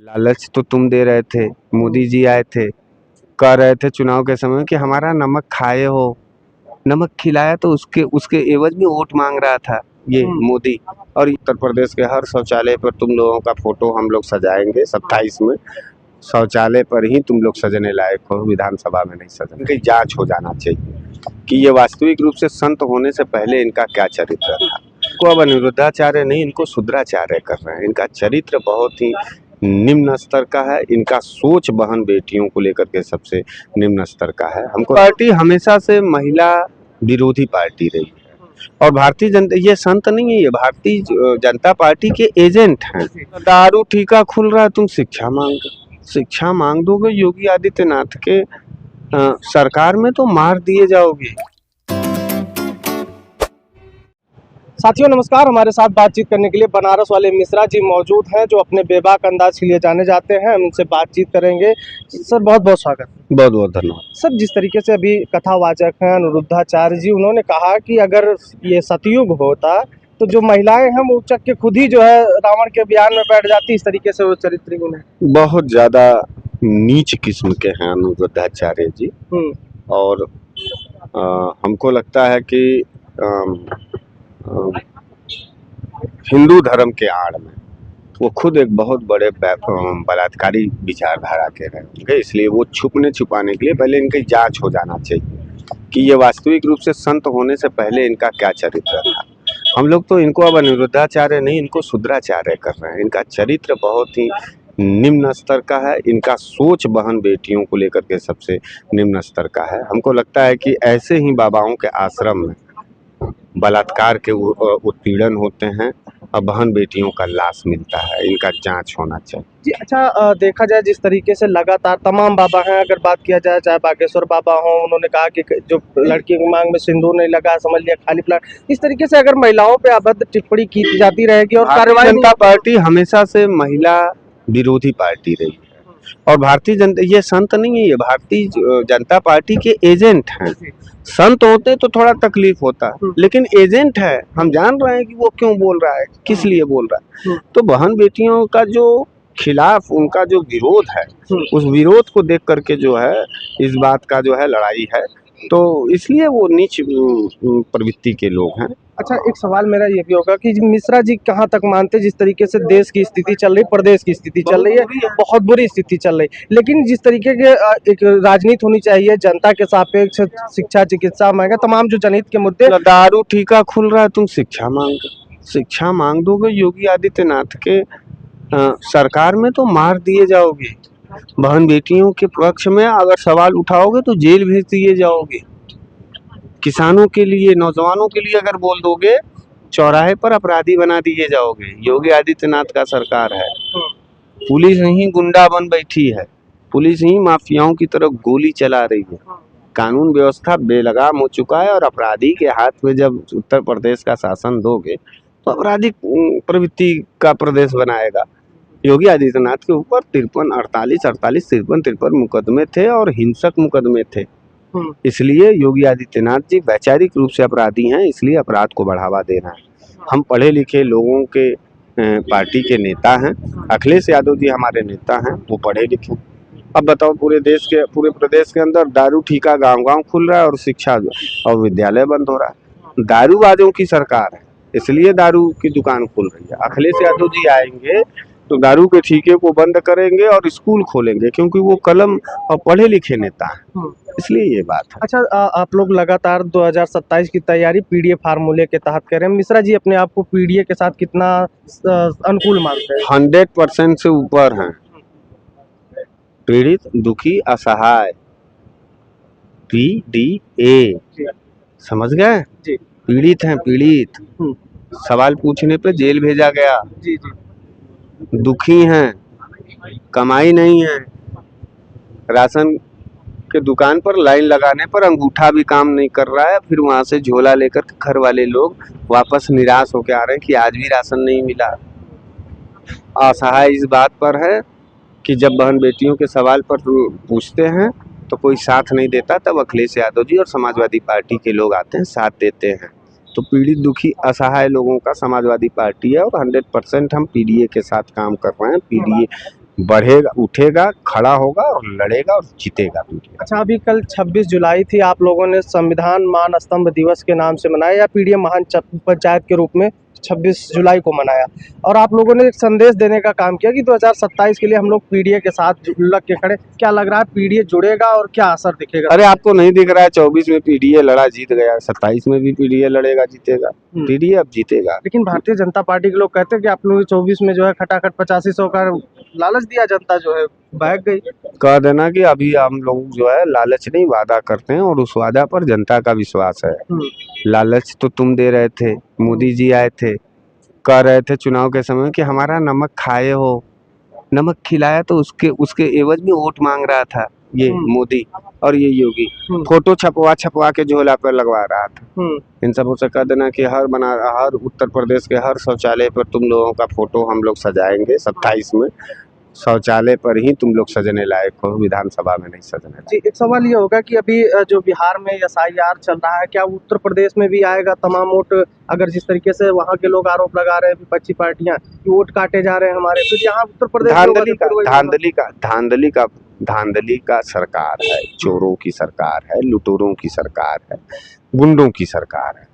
लालच तो तुम दे रहे थे। मोदी जी आए थे, कह रहे थे चुनाव के समय कि हमारा नमक खाए हो। नमक खिलाया तो उसके उसके एवज में वोट मांग रहा था ये मोदी। और उत्तर प्रदेश के हर शौचालय पर तुम लोगों का फोटो हम लोग सजाएंगे 27 में। शौचालय पर ही तुम लोग सजने लायक हो, विधानसभा में नहीं सजने। इनकी जांच हो जाना चाहिए कि ये वास्तविक रूप से संत होने से पहले इनका क्या चरित्र था। को अब अनिरुद्धाचार्य नहीं, इनको शुद्राचार्य कर रहे हैं। इनका चरित्र बहुत ही निम्न स्तर का है। इनका सोच बहन बेटियों को लेकर के सबसे निम्न स्तर का है। हमको पार्टी हमेशा से महिला विरोधी पार्टी रही है। और भारतीय जनता, ये संत नहीं है, ये भारतीय जनता पार्टी के एजेंट हैं। दारू ठीका खुल रहा है, तुम शिक्षा मांग दोगे योगी आदित्यनाथ के सरकार में तो मार दिए जाओगे। साथियों नमस्कार। हमारे साथ बातचीत करने के लिए बनारस वाले मिश्रा जी मौजूद हैं, जो अपने बेबाक अंदाज के लिए जाने जाते हैं। हम उनसे बातचीत करेंगे। सर बहुत बहुत स्वागत। बहुत बहुत धन्यवाद। सर, जिस तरीके से अभी कथावाचक हैं अनिरुद्धाचार्य जी, उन्होंने कहा कि अगर ये सतयुग होता तो जो महिलाएं हैं वो उचक के खुद ही जो है रावण के बयान में बैठ जाती। इस तरीके से वो चरित्र बहुत ज्यादा नीच किस्म के हैं अनिरुद्धाचार्य जी। और हमको लगता है कि हिंदू धर्म के आड़ में वो खुद एक बहुत बड़े बलात्कारी विचारधारा के रहे होंगे। इसलिए वो छुपने छुपाने के लिए पहले इनकी जांच हो जाना चाहिए कि ये वास्तविक रूप से संत होने से पहले इनका क्या चरित्र था। हम लोग तो इनको अब अनिरुद्धाचार्य नहीं, इनको शुद्राचार्य कर रहे हैं। इनका चरित्र बहुत ही निम्न स्तर का है। इनका सोच बहन बेटियों को लेकर के सबसे निम्न स्तर का है। हमको लगता है कि ऐसे ही बाबाओं के आश्रम में बलात्कार के उत्पीड़न होते हैं और बहन बेटियों का लाश मिलता है। इनका जांच होना चाहिए जी। अच्छा, देखा जाए जिस तरीके से लगातार तमाम बाबा हैं, अगर बात किया जाए चाहे बागेश्वर बाबा हों, उन्होंने कहा कि जो लड़की की मांग में सिंदूर नहीं लगा समझ लिया खाली प्लाट। इस तरीके से अगर महिलाओं पे अभद्र टिप्पणी की जाती रहेगी और भारतीय जनता पार्टी हमेशा से महिला विरोधी पार्टी रही है। और भारतीय जनता, ये संत नहीं है, ये भारतीय जनता पार्टी के एजेंट हैं। संत होते तो थोड़ा तकलीफ होता, लेकिन एजेंट है। हम जान रहे हैं कि वो क्यों बोल रहा है, किस लिए बोल रहा है। तो बहन बेटियों का जो खिलाफ उनका जो विरोध है, उस विरोध को देख करके जो है इस बात का जो है लड़ाई है। तो इसलिए वो नीच प्रवृत्ति के लोग हैं। अच्छा, एक सवाल मेरा ये भी होगा कि मिश्रा जी कहाँ तक मानते, जिस तरीके से देश की स्थिति चल रही, प्रदेश की स्थिति चल रही है, बहुत बुरी स्थिति चल रही, लेकिन जिस तरीके के एक राजनीति होनी चाहिए जनता के सापेक्ष, शिक्षा चिकित्सा महंगा तमाम जो जनहित के मुद्दे। दारू ठीका खुल रहा है, तुम शिक्षा मांग दोगे योगी आदित्यनाथ के सरकार में तो मार दिए जाओगे। बहन बेटियों के पक्ष में अगर सवाल उठाओगे तो जेल भेज दिए जाओगे। किसानों के लिए, नौजवानों के लिए अगर बोल दोगे, चौराहे पर अपराधी बना दिए जाओगे। योगी आदित्यनाथ का सरकार है, पुलिस ही गुंडा बन बैठी है, पुलिस ही माफियाओं की तरफ गोली चला रही है। कानून व्यवस्था बेलगाम हो चुका है। और अपराधी के हाथ में जब उत्तर प्रदेश का शासन दोगे तो अपराधी प्रवृत्ति का प्रदेश बनाएगा। योगी आदित्यनाथ के ऊपर 53 मुकदमे थे और हिंसक मुकदमे थे। इसलिए योगी आदित्यनाथ जी वैचारिक रूप से अपराधी हैं, इसलिए अपराध को बढ़ावा दे रहे हैं। हम पढ़े लिखे लोगों के पार्टी के नेता हैं। अखिलेश यादव जी हमारे नेता हैं, वो पढ़े लिखे। अब बताओ, पूरे प्रदेश के अंदर दारू ठीका गांव-गांव खुल रहा है और शिक्षा और विद्यालय बंद हो रहा है। दारूबाजों की सरकार है, इसलिए दारू की दुकान खुल रही है। अखिलेश यादव जी आएंगे तो दारू के ठीके को बंद करेंगे और स्कूल खोलेंगे, क्योंकि वो कलम और पढ़े लिखे नेता हैं, इसलिए ये बात है। अच्छा, आप लोग लगातार 2027 की तैयारी पीडीए फार्मूले के तहत कर रहे हैं। मिश्रा जी अपने आप को पीडीए के साथ कितना अनुकूल मानते हैं? 100% से ऊपर हैं। पीड़ित, दुखी, असहाय, पीडीए, समझ गए? पीड़ित हैं, पीड़ित। सवाल पूछने पे जेल भेजा गया। दुखी हैं, कमाई नहीं है, राशन के दुकान पर लाइन लगाने पर अंगूठा भी काम नहीं कर रहा है, फिर वहां से झोला लेकर घर वाले लोग वापस निराश होकर आ रहे हैं कि आज भी राशन नहीं मिला। असहाय इस बात पर है कि जब बहन बेटियों के सवाल पर पूछते हैं तो कोई साथ नहीं देता, तब अखिलेश यादव जी और समाजवादी पार्टी के लोग आते हैं, साथ देते हैं। तो पीड़ित, दुखी, असहाय लोगों का समाजवादी पार्टी है और 100% हम पीडीए के साथ काम कर रहे हैं। पीडीए बढ़ेगा, उठेगा, खड़ा होगा और लड़ेगा और जीतेगा पीडीए। अच्छा, अभी कल 26 जुलाई थी, आप लोगों ने संविधान मान स्तंभ दिवस के नाम से मनाया या पीडीए महान पंचायत के रूप में 26 जुलाई को मनाया, और आप लोगों ने एक संदेश देने का काम किया कि 2027 के लिए हम लोग पीडीए के साथ लग के खड़े। क्या लग रहा है, पीडीए जुड़ेगा और क्या असर दिखेगा? अरे आपको नहीं दिख रहा है 24 में पीडीए लड़ा जीत गया, 27 में भी पीडीए लड़ेगा जीतेगा। पीडीए अब जीतेगा। लेकिन भारतीय जनता पार्टी के लोग कहते हैं कि आप लोगों ने 24 में जो है खटाखट 8500 का लालच दिया, जनता जो है बहक गई। कह देना कि अभी हम लोग जो है लालच नहीं, वादा करते हैं और उस वादा पर जनता का विश्वास है। लालच तो तुम दे रहे थे, मोदी जी आए थे, कह रहे थे चुनाव के समय कि हमारा नमक खाए हो, नमक खिलाया तो उसके उसके एवज में वोट मांग रहा था ये मोदी और ये योगी। फोटो छपवा के झोला पर लगवा रहा था। इन सबों से कह देना कि हर उत्तर प्रदेश के हर शौचालय पर तुम लोगों का फोटो हम लोग सजाएंगे 27 में। शौचालय पर ही तुम लोग सजने लायक हो, विधानसभा में नहीं सजने लायक। जी, एक सवाल ये होगा कि अभी जो बिहार में एसआईआर चल रहा है, क्या उत्तर प्रदेश में भी आएगा तमाम वोट? अगर जिस तरीके से वहाँ के लोग आरोप लगा रहे हैं विपक्षी पार्टियां कि वोट काटे जा रहे हैं हमारे, फिर यहाँ उत्तर प्रदेश धांधली का सरकार है, चोरों की सरकार है, लुटेरों की सरकार है, गुंडों की सरकार है।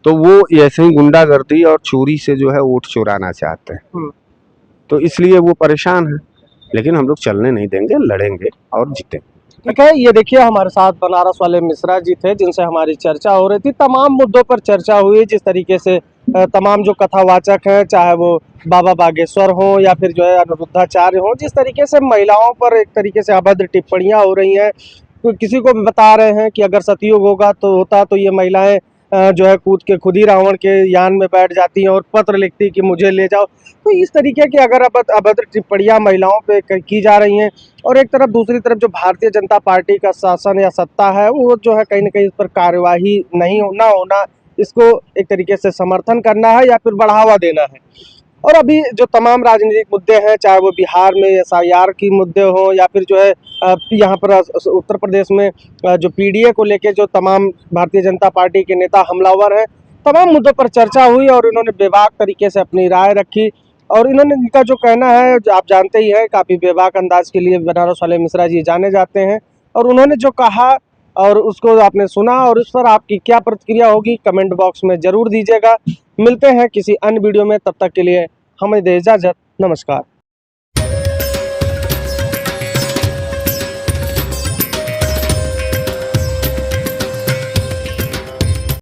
तो वो ऐसे ही गुंडागर्दी और चोरी से जो है वोट चुराना चाहते हैं, तो इसलिए वो परेशान है। लेकिन हम लोग चलने नहीं देंगे, लड़ेंगे और जीतेंगे। ठीक है, ये देखिए हमारे साथ बनारस वाले मिश्रा जी थे जिनसे हमारी चर्चा हो रही थी, तमाम मुद्दों पर चर्चा हुई। जिस तरीके से तमाम जो कथावाचक हैं, चाहे वो बाबा बागेश्वर हो या फिर जो है अनिरुद्धाचार्य हो, जिस तरीके से महिलाओं पर एक तरीके से अभद्र टिप्पणियां हो रही हैं, तो किसी को भी बता रहे हैं कि अगर सतयुग होता तो ये महिलाएं जो है कूद के खुद ही रावण के यान में बैठ जाती हैं और पत्र लिखती कि मुझे ले जाओ। तो इस तरीके की अगर अभद्र टिप्पणियां महिलाओं पे की जा रही हैं, और एक तरफ दूसरी तरफ जो भारतीय जनता पार्टी का शासन या सत्ता है वो जो है कहीं ना कहीं इस पर कार्यवाही नहीं होना, इसको एक तरीके से समर्थन करना है या फिर बढ़ावा देना है। और अभी जो तमाम राजनीतिक मुद्दे हैं, चाहे वो बिहार में एसआईआर की मुद्दे हो या फिर जो है यहाँ पर उत्तर प्रदेश में जो पीडीए को लेके जो तमाम भारतीय जनता पार्टी के नेता हमलावर हैं, तमाम मुद्दों पर चर्चा हुई और इन्होंने बेबाक तरीके से अपनी राय रखी। और इन्होंने, इनका जो कहना है आप जानते ही हैं, काफ़ी बेबाक अंदाज के लिए बनारस वाले मिश्रा जी जाने जाते हैं। और उन्होंने जो कहा और उसको आपने सुना, और उस पर आपकी क्या प्रतिक्रिया होगी कमेंट बॉक्स में ज़रूर दीजिएगा। मिलते हैं किसी अन्य वीडियो में, तब तक के लिए हमें दे इजाज़त। नमस्कार।